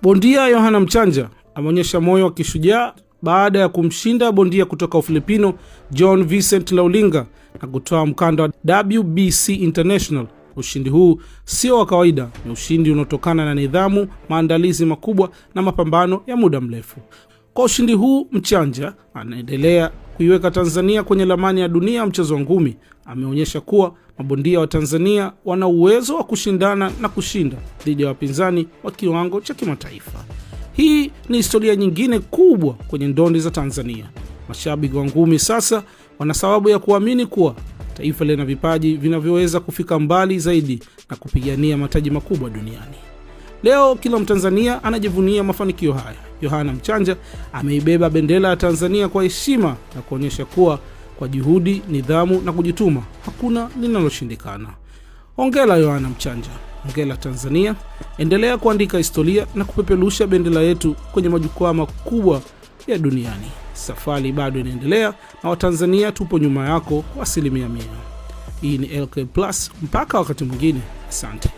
Bondia Yohana Mchanja ameonyesha moyo wa kishujaa baada ya kumshinda bondia kutoka Ufilipino John Vincent Laulinga na kutoa mkanda wa WBC International. Ushindi huu sio wa kawaida, ni ushindi unaotokana na nidhamu, maandalizi makubwa na mapambano ya muda mrefu. Kwa ushindi huu, Mchanja anaendelea kuiweka Tanzania kwenye ramani ya dunia mchezo wa ngumi. Ameonyesha kuwa mabondia wa Tanzania wana uwezo wa kushindana na kushinda dhidi ya wapinzani wa kiwango cha kimataifa. Hii ni historia nyingine kubwa kwenye ndondi za Tanzania. Mashabiki wa ngumi sasa wana sababu ya kuamini kuwa taifa lina vipaji vinavyoweza kufika mbali zaidi na kupigania mataji makubwa duniani. Leo kila Mtanzania anajivunia mafanikio haya. Yohana Mchanja ameibeba bendera ya Tanzania kwa heshima na kuonyesha kuwa kwa juhudi, nidhamu na kujituma hakuna linaloshindikana. Hongera Yohana Mchanja, hongera Tanzania. Endelea kuandika historia na kupeperusha bendera yetu kwenye majukwaa makubwa ya duniani. Safari bado inaendelea na Watanzania tupo nyuma yako kwa 100%. Hii ni LK Plus, mpaka wakati mwingine. Asante.